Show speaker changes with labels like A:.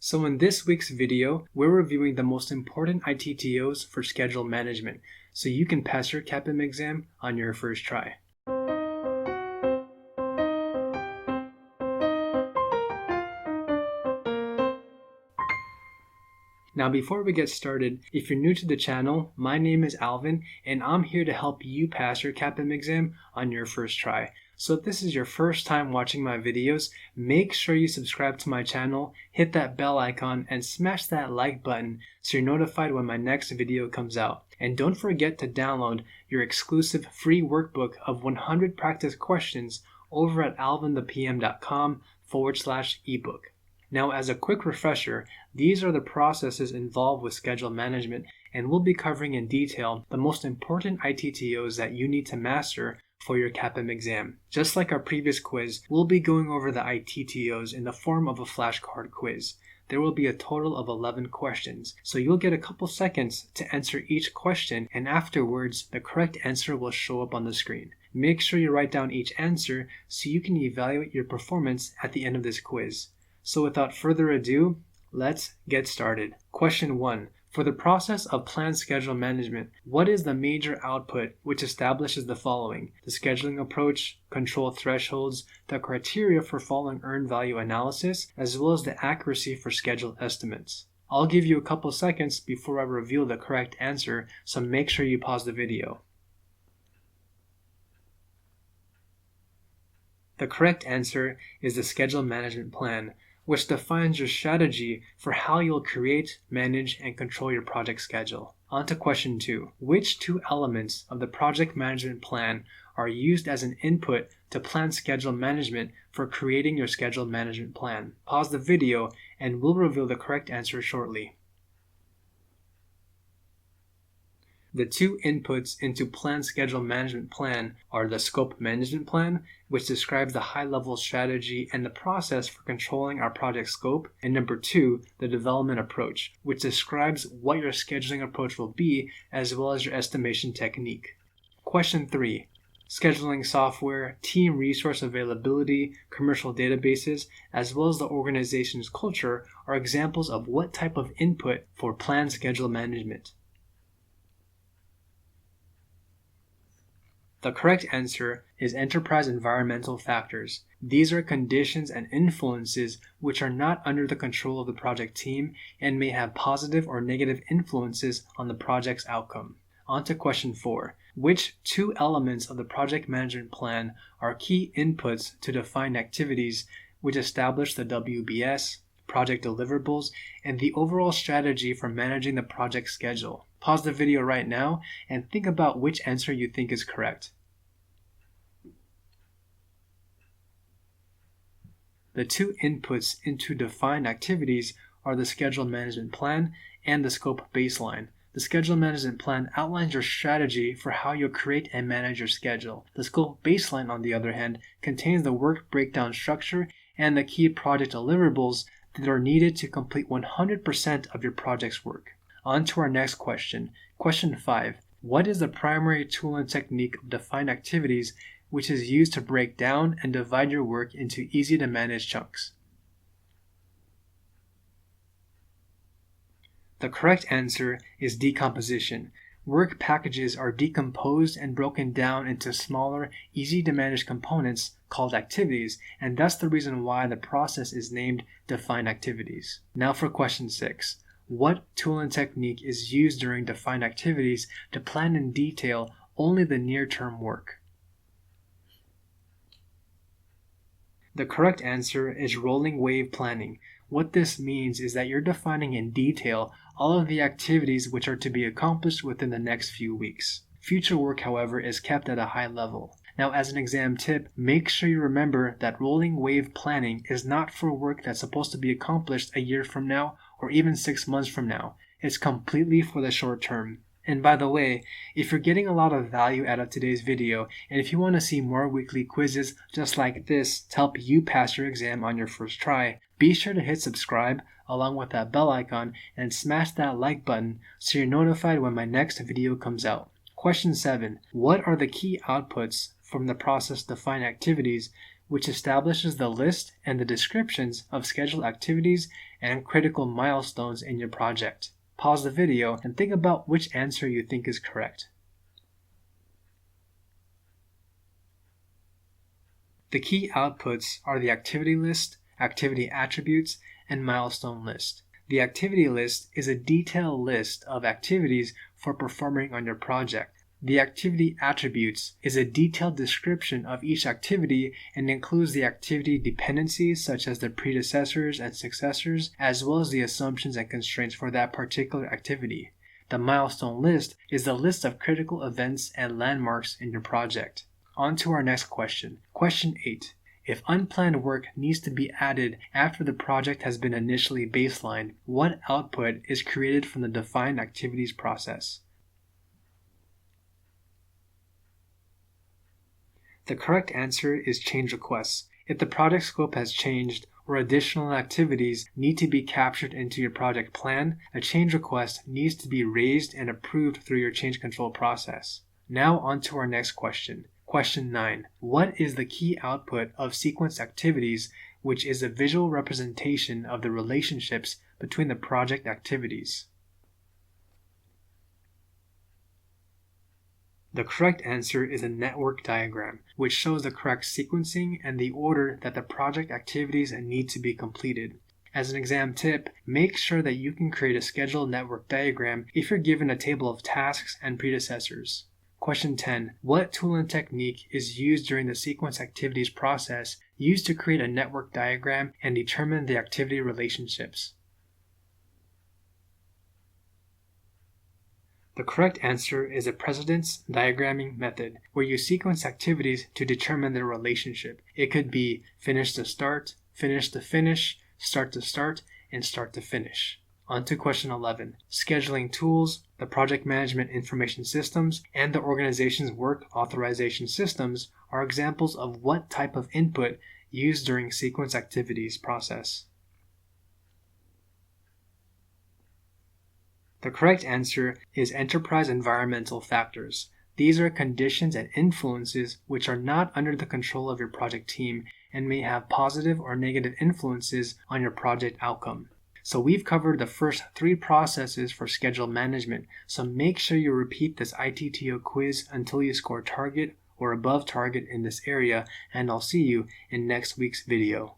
A: So in this week's video, we're reviewing the most important ITTOs for schedule management, so you can pass your CAPM exam on your first try. Now before we get started, if you're new to the channel, my name is Alvin and I'm here to help you pass your CAPM exam on your first try. So if this is your first time watching my videos, make sure you subscribe to my channel, hit that bell icon, and smash that like button so you're notified when my next video comes out. And don't forget to download your exclusive free workbook of 100 practice questions over at alvinthepm.com/ebook. Now, as a quick refresher, these are the processes involved with schedule management, and we'll be covering in detail the most important ITTOs that you need to master for your CAPM exam. Just like our previous quiz, we'll be going over the ITTOs in the form of a flashcard quiz. There will be a total of 11 questions, so you'll get a couple seconds to answer each question, and afterwards, the correct answer will show up on the screen. Make sure you write down each answer so you can evaluate your performance at the end of this quiz. So without further ado, let's get started. Question 1. For the process of planned schedule management, what is the major output which establishes the following: the scheduling approach, control thresholds, the criteria for following earned value analysis, as well as the accuracy for schedule estimates? I'll give you a couple seconds before I reveal the correct answer, so make sure you pause the video. The correct answer is the schedule management plan, which defines your strategy for how you'll create, manage, and control your project schedule. On to question 2. Which two elements of the project management plan are used as an input to plan schedule management for creating your schedule management plan? Pause the video and we'll reveal the correct answer shortly. The two inputs into planned schedule management plan are the scope management plan, which describes the high-level strategy and the process for controlling our project scope, and number 2, the development approach, which describes what your scheduling approach will be as well as your estimation technique. Question 3. Scheduling software, team resource availability, commercial databases, as well as the organization's culture are examples of what type of input for planned schedule management. The correct answer is enterprise environmental factors. These are conditions and influences which are not under the control of the project team and may have positive or negative influences on the project's outcome. On to question 4. Which two elements of the project management plan are key inputs to define activities which establish the WBS, project deliverables, and the overall strategy for managing the project schedule? Pause the video right now and think about which answer you think is correct. The two inputs into defined activities are the schedule management plan and the scope baseline. The schedule management plan outlines your strategy for how you'll create and manage your schedule. The scope baseline, on the other hand, contains the work breakdown structure and the key project deliverables that are needed to complete 100% of your project's work. On to our next question. Question 5. What is the primary tool and technique of defined activities which is used to break down and divide your work into easy to manage chunks? The correct answer is decomposition. Work packages are decomposed and broken down into smaller, easy to manage components called activities, and that's the reason why the process is named defined activities. Now for question 6. What tool and technique is used during defined activities to plan in detail only the near-term work? The correct answer is rolling wave planning. What this means is that you're defining in detail all of the activities which are to be accomplished within the next few weeks. Future work, however, is kept at a high level. Now, as an exam tip, make sure you remember that rolling wave planning is not for work that's supposed to be accomplished a year from now or even 6 months from now. It's completely for the short term. And by the way, if you're getting a lot of value out of today's video, and if you want to see more weekly quizzes just like this to help you pass your exam on your first try, be sure to hit subscribe along with that bell icon and smash that like button so you're notified when my next video comes out. Question 7. What are the key outputs from the process defined activities which establishes the list and the descriptions of scheduled activities and critical milestones in your project. Pause the video and think about which answer you think is correct. The key outputs are the activity list, activity attributes, and milestone list. The activity list is a detailed list of activities for performing on your project. The activity attributes is a detailed description of each activity and includes the activity dependencies such as the predecessors and successors, as well as the assumptions and constraints for that particular activity. The milestone list is the list of critical events and landmarks in your project. On to our next question. Question 8. If unplanned work needs to be added after the project has been initially baselined, what output is created from the defined activities process? The correct answer is change requests. If the project scope has changed or additional activities need to be captured into your project plan, a change request needs to be raised and approved through your change control process. Now on to our next question. Question 9. What is the key output of sequence activities, which is a visual representation of the relationships between the project activities? The correct answer is a network diagram, which shows the correct sequencing and the order that the project activities need to be completed. As an exam tip, make sure that you can create a scheduled network diagram if you're given a table of tasks and predecessors. Question 10. What tool and technique is used during the sequence activities process used to create a network diagram and determine the activity relationships? The correct answer is a precedence diagramming method, where you sequence activities to determine their relationship. It could be finish to start to finish, start to start, and start to finish. On to question 11. Scheduling tools, the project management information systems, and the organization's work authorization systems are examples of what type of input used during sequence activities process. The correct answer is enterprise environmental factors. These are conditions and influences which are not under the control of your project team and may have positive or negative influences on your project outcome. So we've covered the first 3 processes for schedule management, so make sure you repeat this ITTO quiz until you score target or above target in this area, and I'll see you in next week's video.